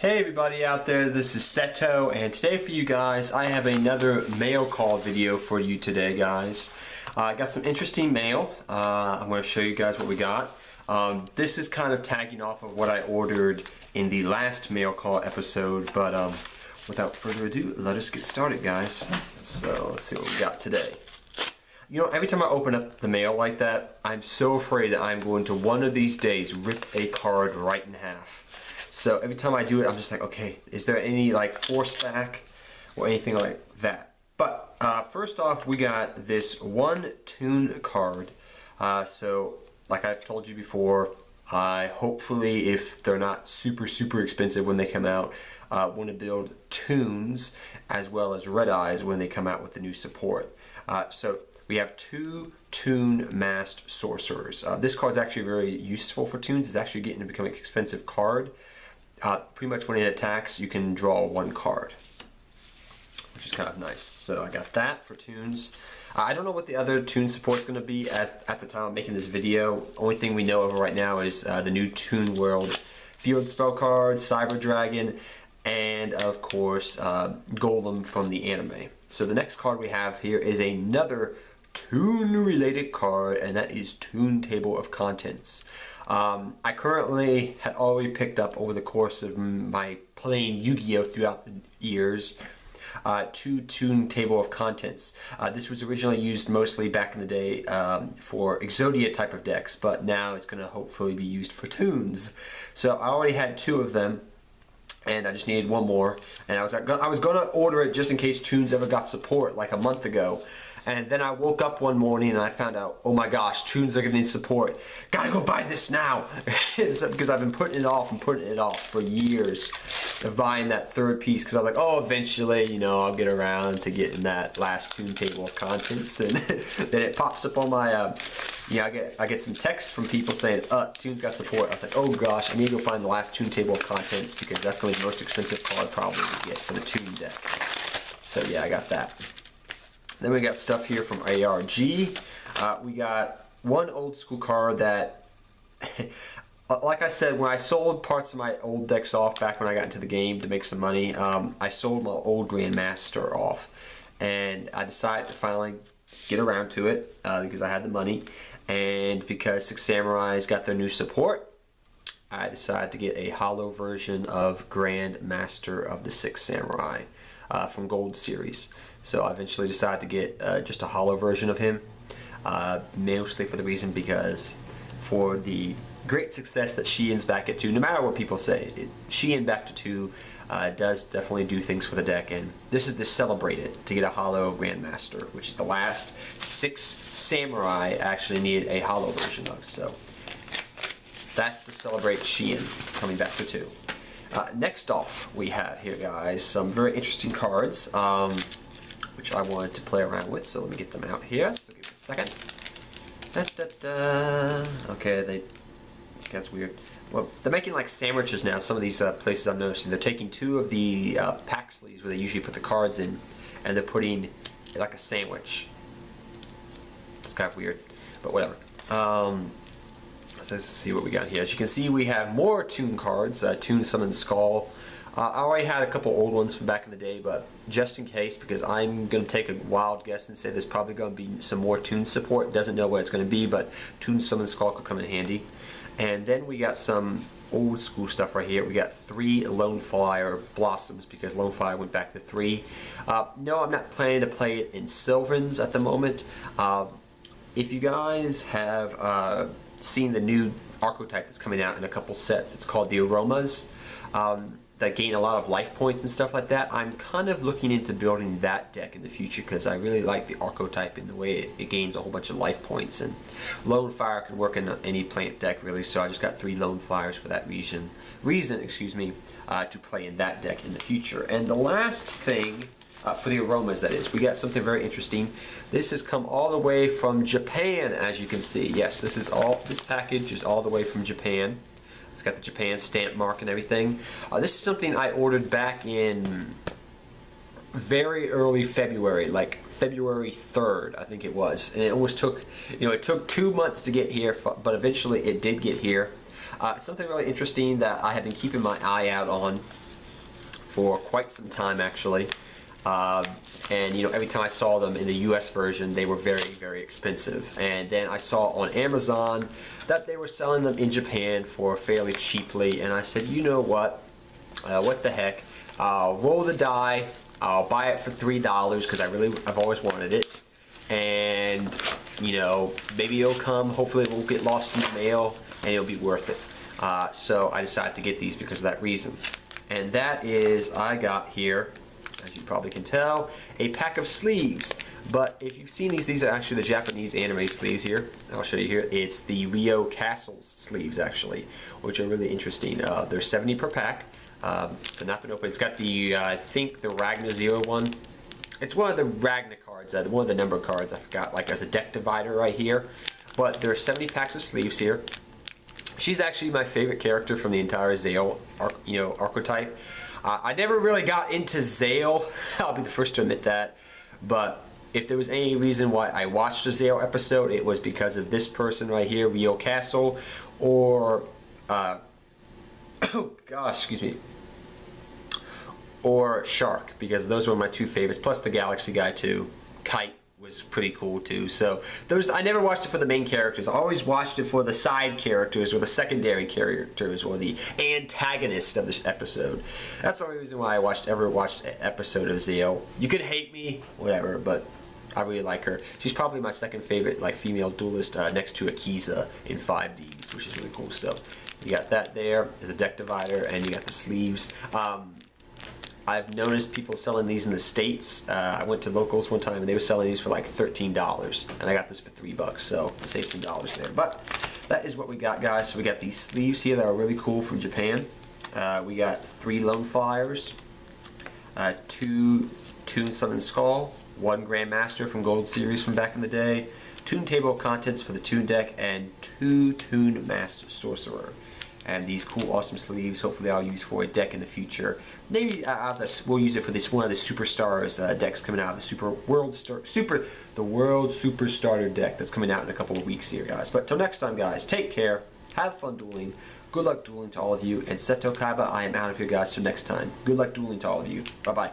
Hey everybody out there, this is Seto, and today for you guys I have another mail call video for you today, guys. I got some interesting mail. I'm going to show you guys what we got. This is kind of tagging off of what I ordered in the last mail call episode, but without further ado, let us get started, guys. So let's see what we got today. You know, every time I open up the mail like that, I'm so afraid that I'm going to one of these days rip a card right in half. So every time I do it, I'm just like, okay, is there any like force back or anything like that? But first off, we got this one Toon card. So like I've told you before, I hopefully, if they're not super expensive when they come out, want to build Toons as well as Red Eyes when they come out with the new support. So we have two Toon Masked Sorcerers. This card's actually very useful for Toons. It's actually getting to become an expensive card. Pretty much when it attacks, you can draw one card, which is kind of nice. So I got that for Toons. I don't know what the other Toon support is going to be at the time I'm making this video. Only thing we know of right now is the new Toon World Field Spell card, Cyber Dragon, and of course Golem from the anime. So the next card we have here is another Toon related card, and that is Toon Table of Contents. I currently had already picked up over the course of my playing Yu-Gi-Oh! Throughout the years, two Toon Table of Contents. This was originally used mostly back in the day for Exodia type of decks, but now it's going to hopefully be used for Toons. So I already had two of them, and I just needed one more. And I was going to order it just in case Toons ever got support like a month ago. And then I woke up one morning and I found out, oh my gosh, Toons are going to need support. Gotta go buy this now. Because I've been putting it off for years of buying that third piece. Because I'm like, oh, eventually, you know, I'll get around to getting that last Toon Table of Contents. And then it pops up on my, I get some text from people saying, Toons got support. I was like, oh gosh, I need to go find the last Toon Table of Contents because that's going to be the most expensive card probably to get for the Toon deck. So yeah, I got that. Then we got stuff here from ARG. We got one old school card that, like I said, when I sold parts of my old decks off back when I got into the game to make some money, I sold my old Grandmaster off. And I decided to finally get around to it because I had the money. And because Six Samurais got their new support, I decided to get a holo version of Grandmaster of the Six Samurai from Gold Series. So I eventually decided to get just a holo version of him, mostly for the reason because for the great success that Sheehan's back at 2, no matter what people say, Sheehan back to 2 does definitely do things for the deck, and this is to celebrate it, to get a holo Grandmaster, which is the last 6 Samurai actually needed a holo version of. So that's to celebrate Sheehan coming back to 2. Next off, we have here, guys, some very interesting cards, which I wanted to play around with, so let me get them out here. So give me a second. Okay, that's weird. Well, they're making like sandwiches now. Some of these places I'm noticing, they're taking 2 of the pack sleeves where they usually put the cards in, and they're putting like a sandwich. It's kind of weird, but whatever. Let's see what we got here. As you can see, we have more Toon cards. Toon Summon Skull. I already had a couple old ones from back in the day, but just in case, because I'm going to take a wild guess and say there's probably going to be some more Toon support. Doesn't know what it's going to be, but Toon Summon Skull could come in handy. And then we got some old school stuff right here. We got 3 Lone Flyer Blossoms, because Lone Flyer went back to 3. No, I'm not planning to play it in Sylvans at the moment. If you guys have seen the new archetype that's coming out in a couple sets, it's called the Aromas. That gain a lot of life points and stuff like that. I'm kind of looking into building that deck in the future because I really like the archetype in the way it gains a whole bunch of life points, and Lone Fire can work in any plant deck really, so I just got 3 Lone Fires for that reason, to play in that deck in the future. And the last thing for the Aromas, that is, we got something very interesting. This has come all the way from Japan, as you can see. Yes, this package is all the way from Japan. It's got the Japan stamp mark and everything. This is something I ordered back in very early February, like February 3rd, I think it was. And it almost took, it took 2 months to get here, but eventually it did get here. It's something really interesting that I have been keeping my eye out on. for quite some time actually. And you know, every time I saw them in the US version, they were very, very expensive. And then I saw on Amazon that they were selling them in Japan for fairly cheaply. And I said, you know what the heck? I'll roll the die. I'll buy it for $3 because I've always wanted it. And you know, maybe it'll come. Hopefully, it won't get lost in the mail, and it'll be worth it. So I decided to get these because of that reason. And that is, I got here, as you probably can tell, a pack of sleeves. But if you've seen these are actually the Japanese anime sleeves here. I'll show you here. It's the Rio Castle sleeves actually, which are really interesting. They're 70 per pack. They're not been open. It's got the, I think the Ragnar Zero one. It's one of the Ragnar cards, one of the number cards I forgot, like as a deck divider right here. But there are 70 packs of sleeves here. She's actually my favorite character from the entire Zale, archetype. I never really got into Zale, I'll be the first to admit that. But if there was any reason why I watched a Zale episode, it was because of this person right here, Rio Castle, or, oh gosh, excuse me, or Shark, because those were my two favorites, plus the Galaxy guy too. Kite was pretty cool too. So those, I never watched it for the main characters. I always watched it for the side characters or the secondary characters or the antagonist of the episode. That's the only reason why I ever watched an episode of Zale. You could hate me, whatever, but I really like her. She's probably my second favorite like female duelist next to Akiza in 5Ds, which is really cool stuff. You got that there as a deck divider, and you got the sleeves. I've noticed people selling these in the States. I went to Locals one time and they were selling these for like $13, and I got this for $3, so I saved some dollars there. But that is what we got, guys. So we got these sleeves here that are really cool from Japan. We got 3 Lone Flyers, 2 Toon Summon Skull, 1 Grandmaster from Gold Series from back in the day, Toon Table of Contents for the Toon deck, and 2 Toon Master Sorcerer. And these cool, awesome sleeves, hopefully I'll use for a deck in the future. Maybe we'll use it for this one of the Superstars decks coming out, the World Super Starter deck that's coming out in a couple of weeks here, guys. But till next time, guys, take care, have fun dueling, good luck dueling to all of you, and Seto Kaiba, I am out of here, guys, till next time. Good luck dueling to all of you. Bye-bye.